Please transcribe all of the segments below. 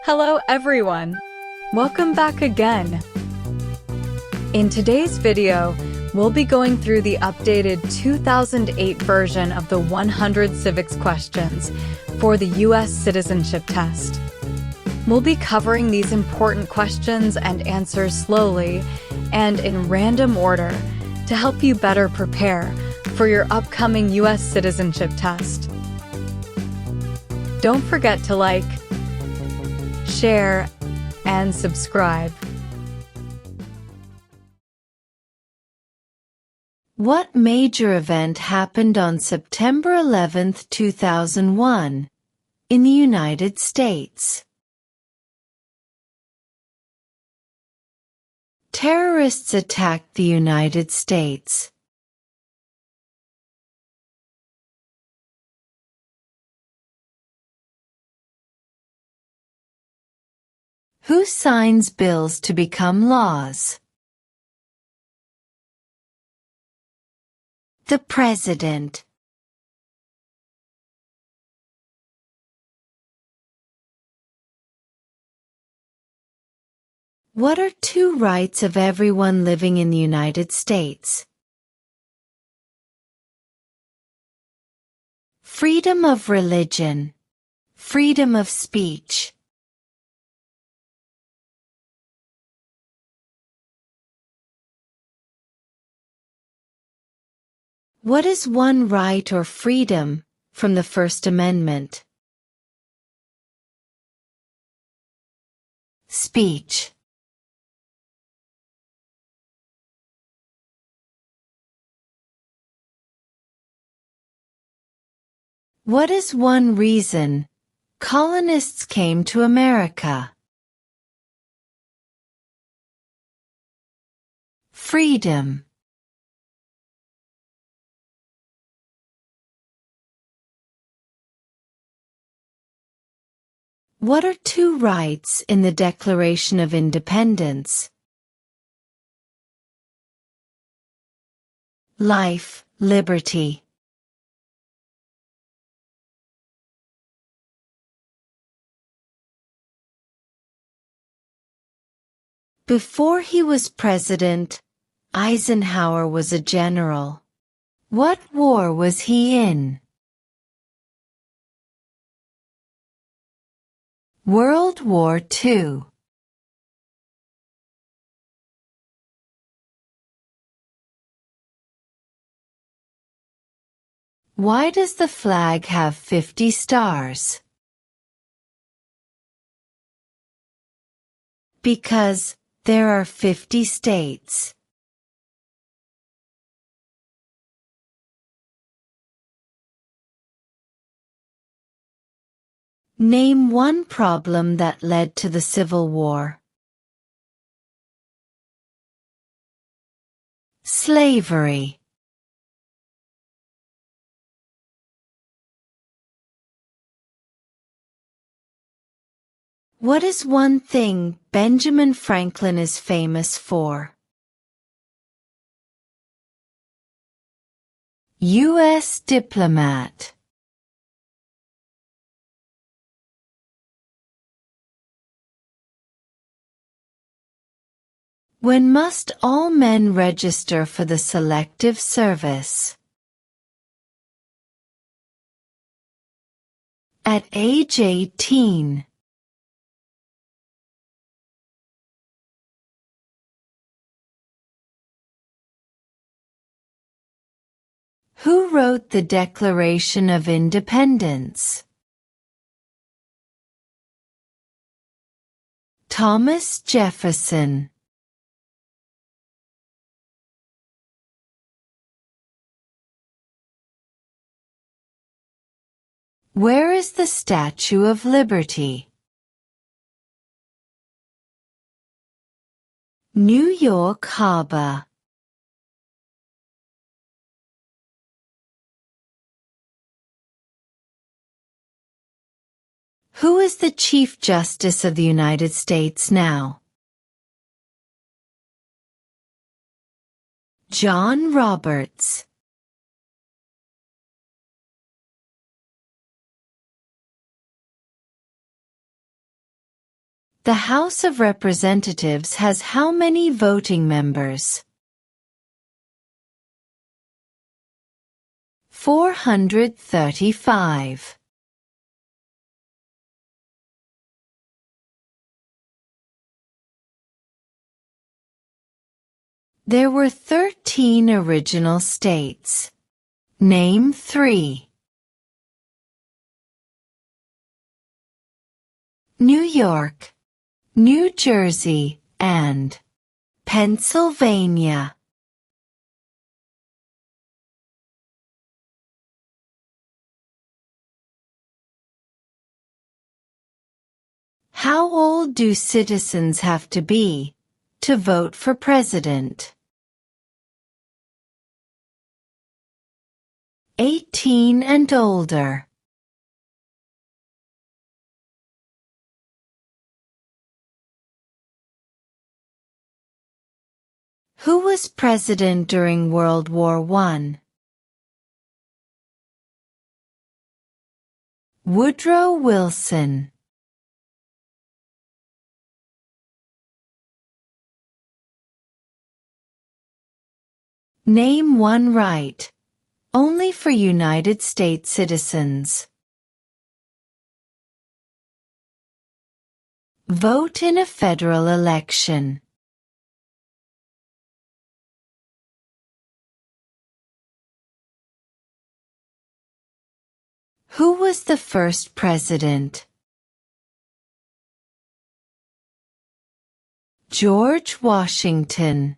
Hello everyone! Welcome back again! In today's video, we'll be going through the updated 2008 version of the 100 civics questions for the U.S. Citizenship Test. We'll be covering these important questions and answers slowly and in random order to help you better prepare for your upcoming U.S. Citizenship Test. Don't forget to like, share, and subscribe. What major event happened on September 11, 2001, in the United States? Terrorists attacked the United States. Who signs bills to become laws? The President. What are two rights of everyone living in the United States? Freedom of religion. Freedom of speech. What is one right or freedom from the First Amendment? Speech. What is one reason colonists came to America? Freedom. What are two rights in the Declaration of Independence? Life, liberty. Before he was president, Eisenhower was a general. What war was he in? World War II. Why does the flag have 50 stars? Because there are 50 states. Name one problem that led to the Civil War. Slavery. What is one thing Benjamin Franklin is famous for? U.S. diplomat. When must all men register for the Selective Service? At age 18. Who wrote the Declaration of Independence? Thomas Jefferson. Where is the Statue of Liberty? New York Harbor. Who is the Chief Justice of the United States now? John Roberts. The House of Representatives has how many voting members? 435. There were 13 original states. Name 3. New York, New Jersey, and Pennsylvania. How old do citizens have to be to vote for president? 18 and older. Who was president during World War I? Woodrow Wilson. Name one right, only for United States citizens. Vote in a federal election. Who was the first president? George Washington.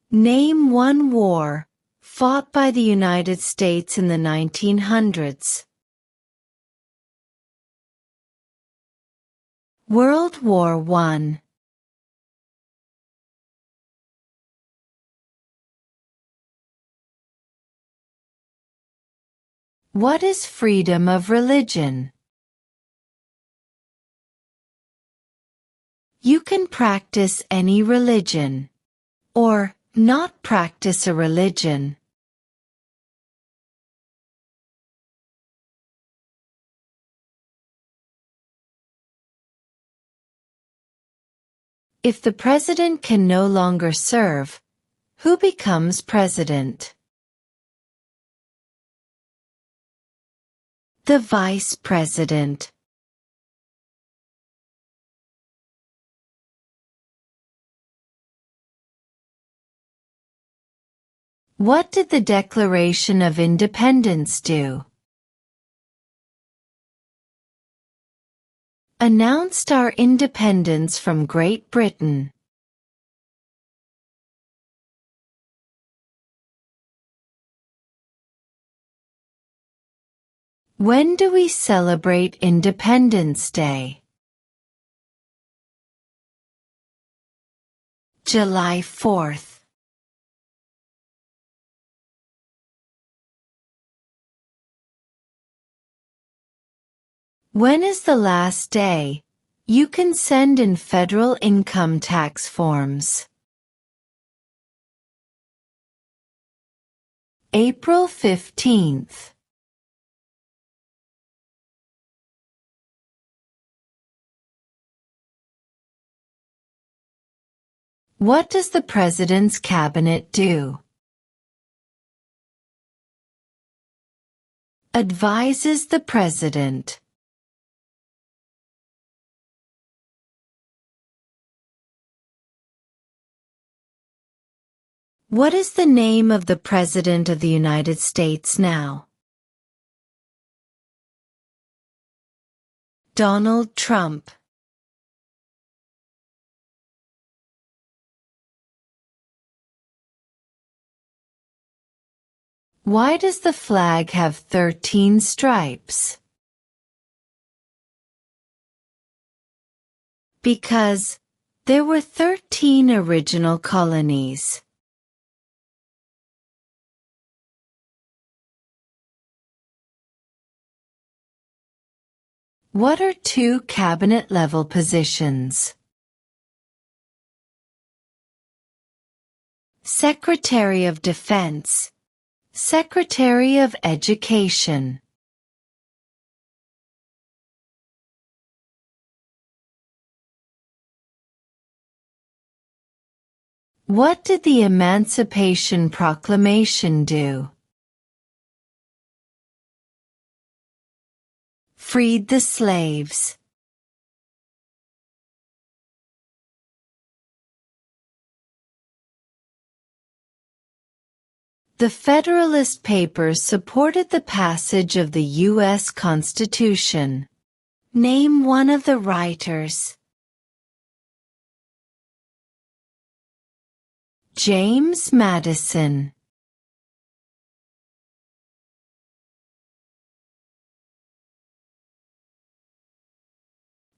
Name one war fought by the United States in the 1900s. World War I. What is freedom of religion? You can practice any religion, or not practice a religion. If the president can no longer serve, who becomes president? The vice president. What did the Declaration of Independence do? Announced our independence from Great Britain. When do we celebrate Independence Day? July 4th. When is the last day you can send in federal income tax forms? April 15th. What does the President's Cabinet do? Advises the President. What is the name of the President of the United States now? Donald Trump. Why does the flag have 13 stripes? Because there were 13 original colonies. What are 2 cabinet-level positions? Secretary of Defense Secretary of Education. What did the Emancipation Proclamation do? Freed the slaves. The Federalist Papers supported the passage of the U.S. Constitution. Name one of the writers. James Madison.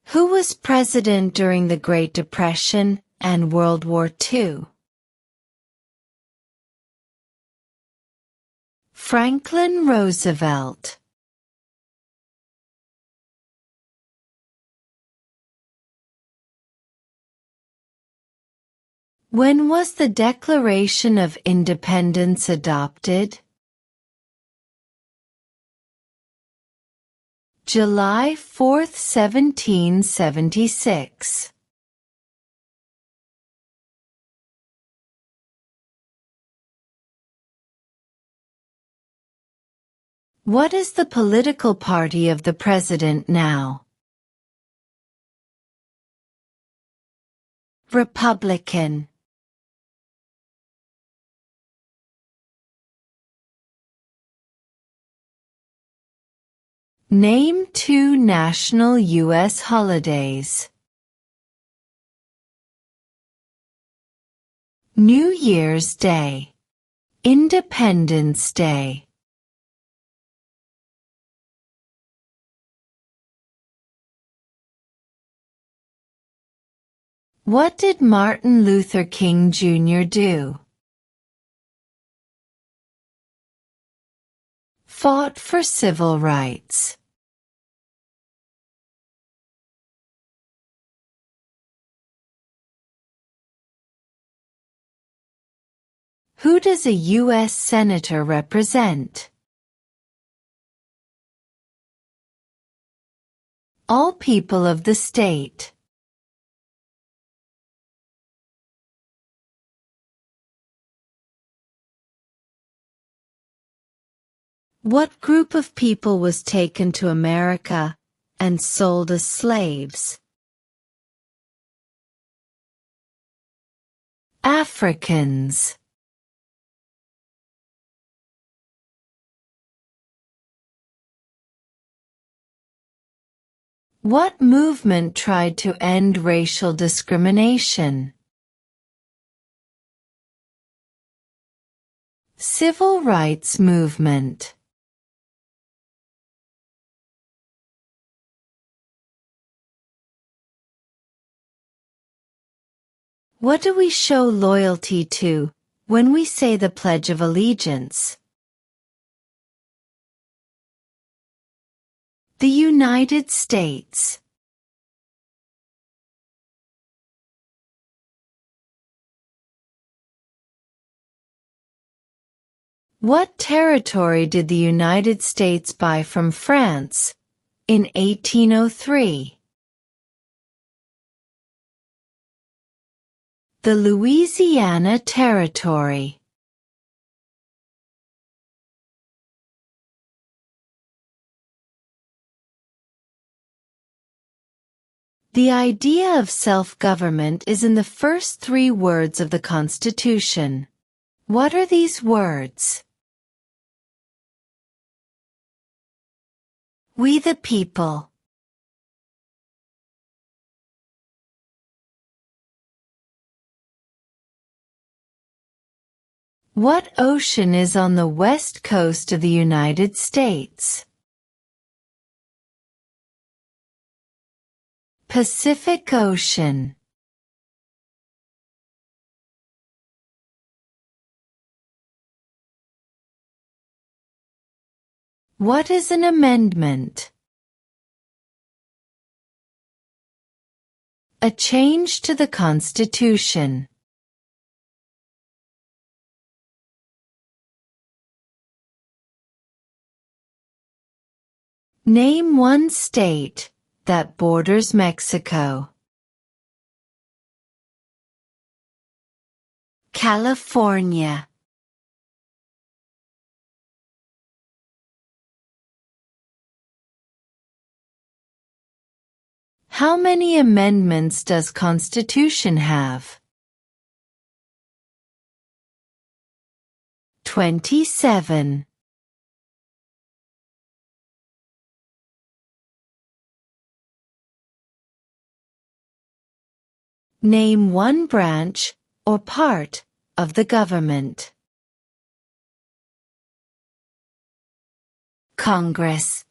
Who was president during the Great Depression and World War II? Franklin Roosevelt. When was the Declaration of Independence adopted? July 4, 1776. What is the political party of the president now? Republican. Name two national U.S. holidays. New Year's Day. Independence Day. What did Martin Luther King Jr. do? Fought for civil rights. Who does a U.S. Senator represent? All people of the state. What group of people was taken to America and sold as slaves? Africans. What movement tried to end racial discrimination? Civil rights movement. What do we show loyalty to when we say the Pledge of Allegiance? The United States. What territory did the United States buy from France in 1803? The Louisiana Territory. The idea of self-government is in the first three words of the Constitution. What are these words? We the people. What ocean is on the west coast of the United States? Pacific Ocean. What is an amendment? A change to the Constitution. Name one state that borders Mexico. California. How many amendments does Constitution have? 27. Name one branch or part of the government. Congress.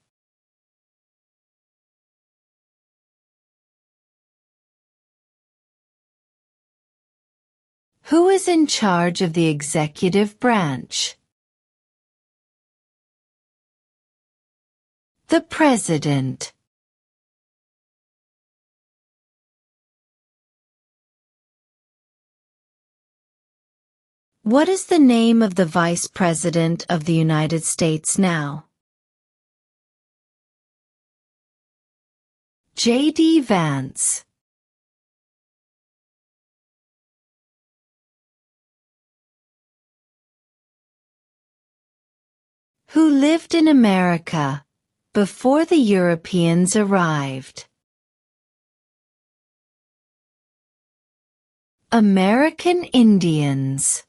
Who is in charge of the executive branch? The President. What is the name of the Vice President of the United States now? J.D. Vance. Who lived in America before the Europeans arrived? American Indians.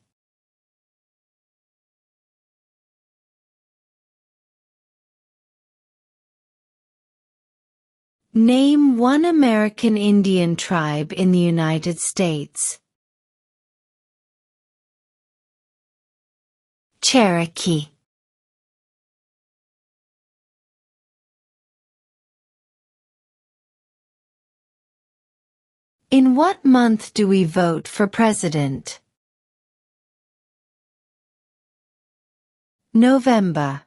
Name one American Indian tribe in the United States. Cherokee. In what month do we vote for president? November.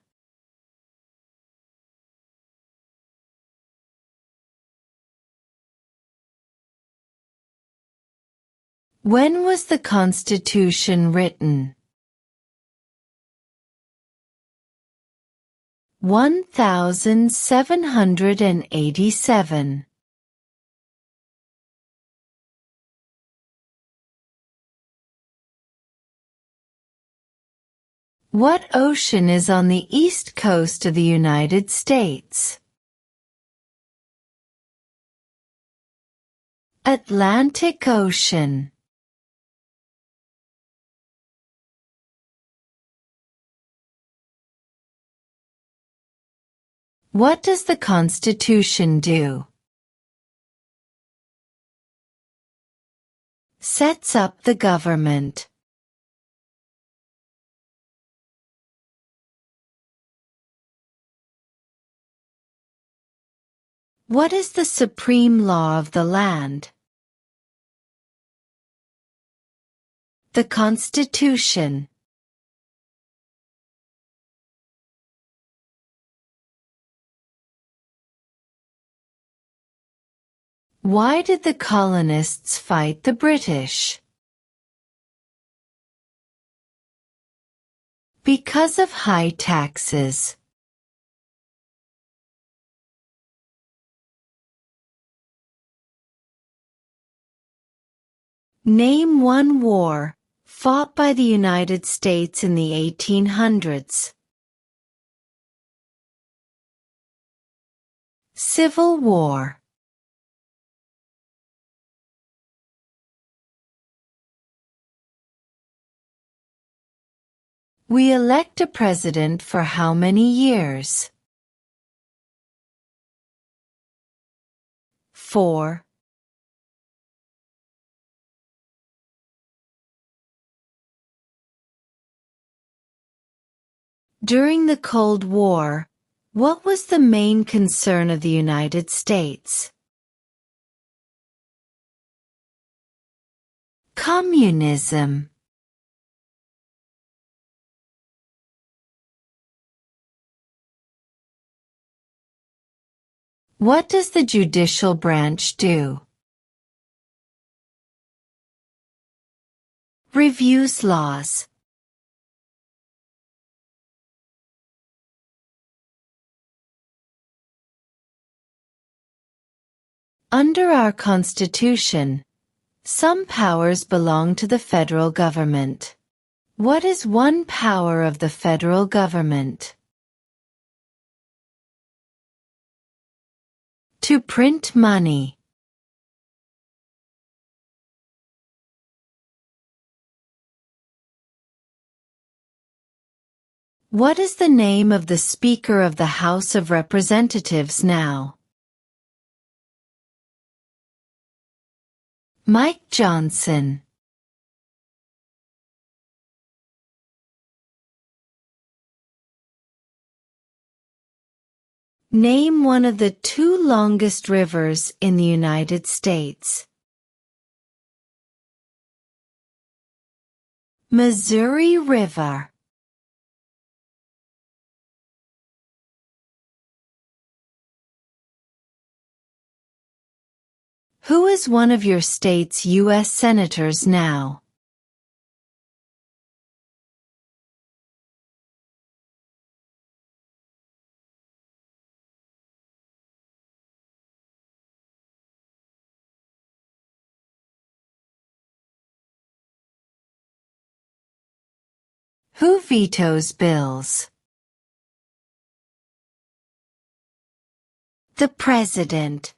When was the Constitution written? 1787. What ocean is on the east coast of the United States? Atlantic Ocean. What does the Constitution do? Sets up the government. What is the supreme law of the land? The Constitution. Why did the colonists fight the British? Because of high taxes. Name one war fought by the United States in the 1800s. Civil War. We elect a president for how many years? 4. During the Cold War, what was the main concern of the United States? Communism. What does the judicial branch do? Reviews laws. Under our Constitution, some powers belong to the federal government. What is one power of the federal government? To print money. What is the name of the Speaker of the House of Representatives now? Mike Johnson. Name one of the two longest rivers in the United States. Missouri River. Who is one of your state's U.S. senators now? Who vetoes bills? The President.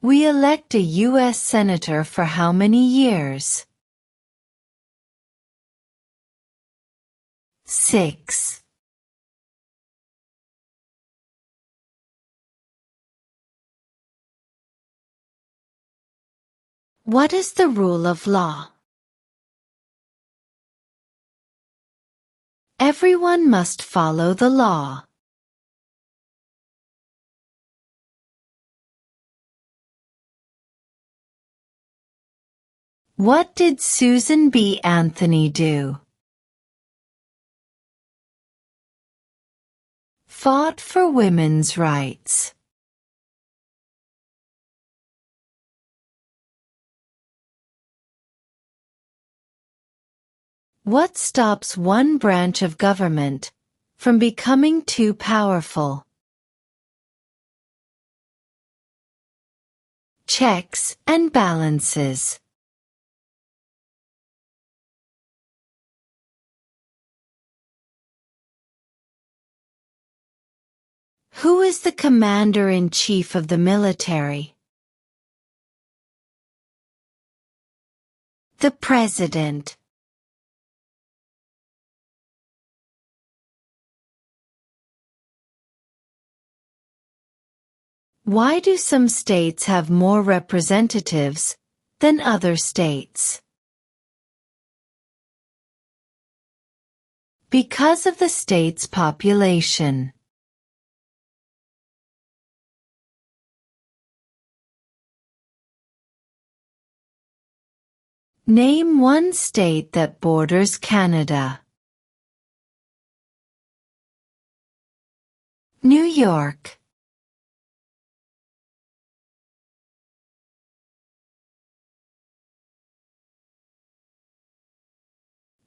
We elect a U.S. Senator for how many years? 6. What is the rule of law? Everyone must follow the law. What did Susan B. Anthony do? Fought for women's rights. What stops one branch of government from becoming too powerful? Checks and balances. Who is the commander-in-chief of the military? The President. Why do some states have more representatives than other states? Because of the state's population. Name one state that borders Canada. New York.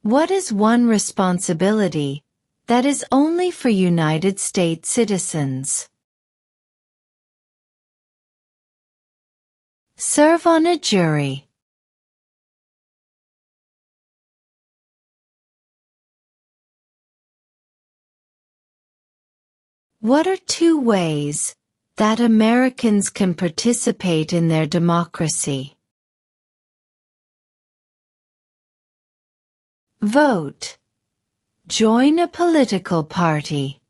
What is one responsibility that is only for United States citizens? Serve on a jury. What are two ways that Americans can participate in their democracy? Vote. Join a political party.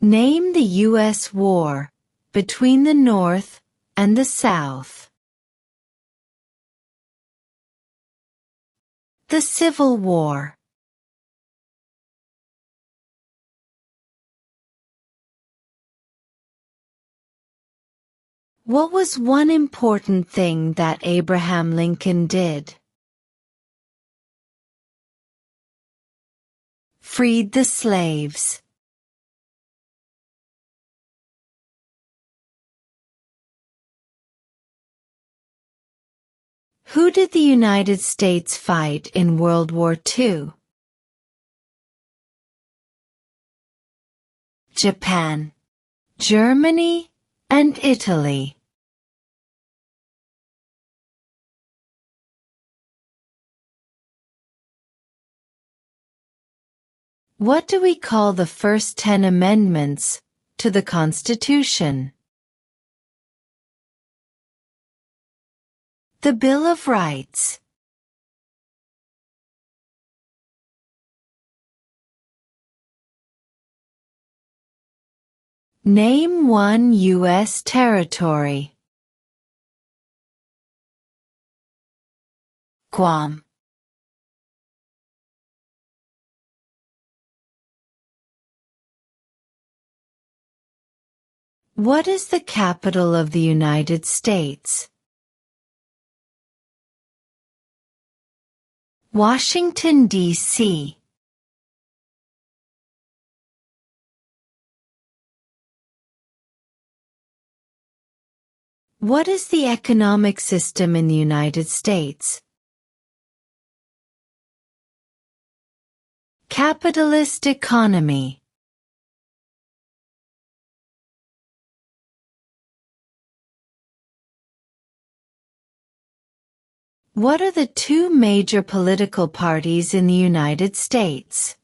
Name the U.S. war between the North and the South. The Civil War. What was one important thing that Abraham Lincoln did? Freed the slaves. Who did the United States fight in World War II? Japan, Germany, and Italy. What do we call the first 10 amendments to the Constitution? The Bill of Rights. Name one U.S. territory. Guam. What is the capital of the United States? Washington, D.C. What is the economic system in the United States? Capitalist economy. What are the two major political parties in the United States?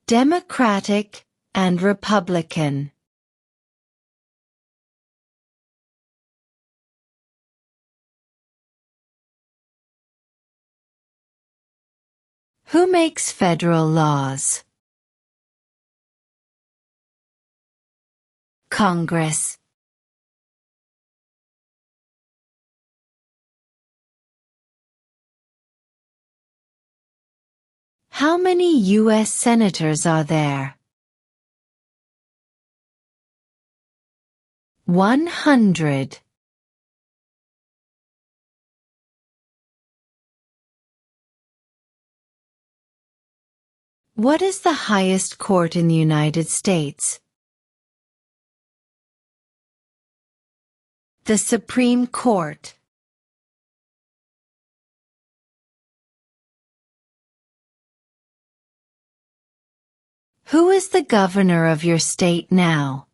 Democratic and Republican. Who makes federal laws? Congress. How many U.S. senators are there? 100. What is the highest court in the United States? The Supreme Court. Who is the governor of your state now?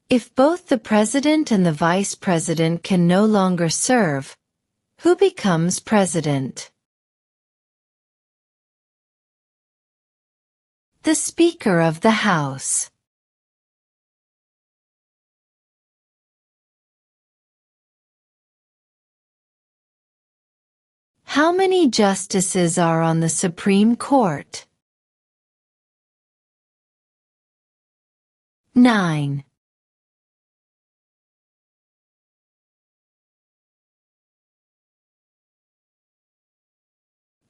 If both the president and the vice president can no longer serve, who becomes president? The Speaker of the House. How many justices are on the Supreme Court? 9.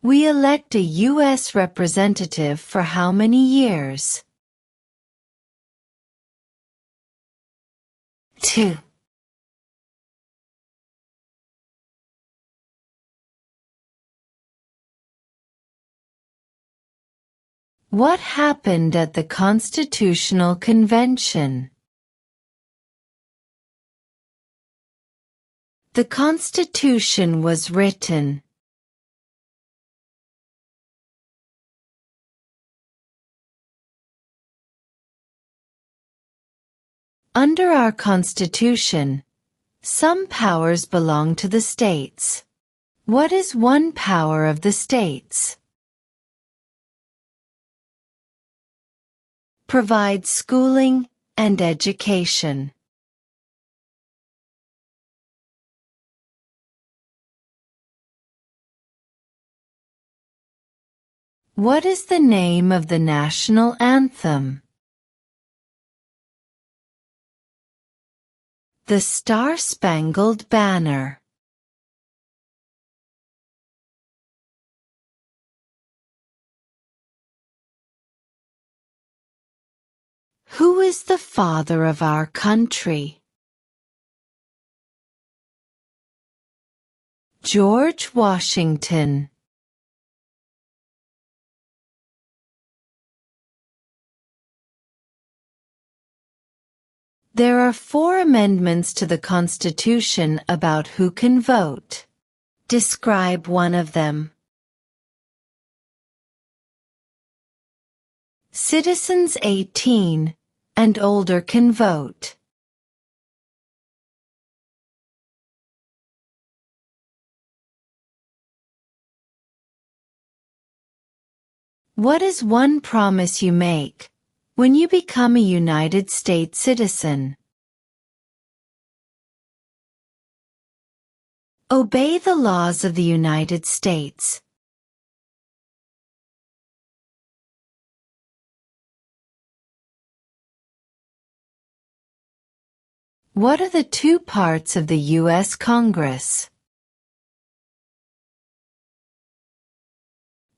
We elect a U.S. representative for how many years? 2. What happened at the Constitutional Convention? The Constitution was written. Under our Constitution, some powers belong to the states. What is one power of the states? Provide schooling and education. What is the name of the national anthem? The Star-Spangled Banner. Who is the father of our country? George Washington. There are 4 amendments to the Constitution about who can vote. Describe one of them. Citizens 18 and older can vote. What is one promise you make when you become a United States citizen? Obey the laws of the United States. What are the 2 parts of the U.S. Congress?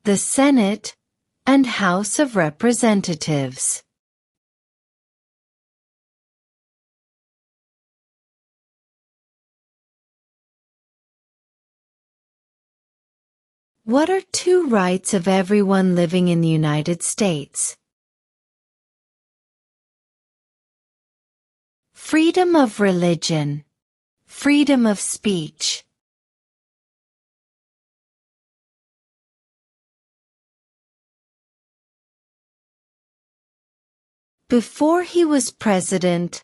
The Senate and House of Representatives. What are 2 rights of everyone living in the United States? Freedom of religion, freedom of speech. Before he was president,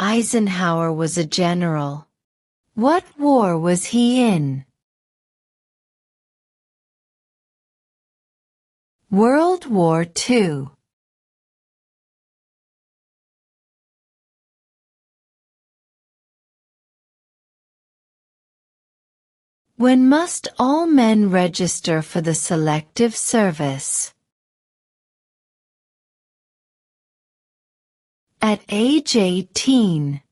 Eisenhower was a general. What war was he in? World War II. When must all men register for the Selective Service? At age 18.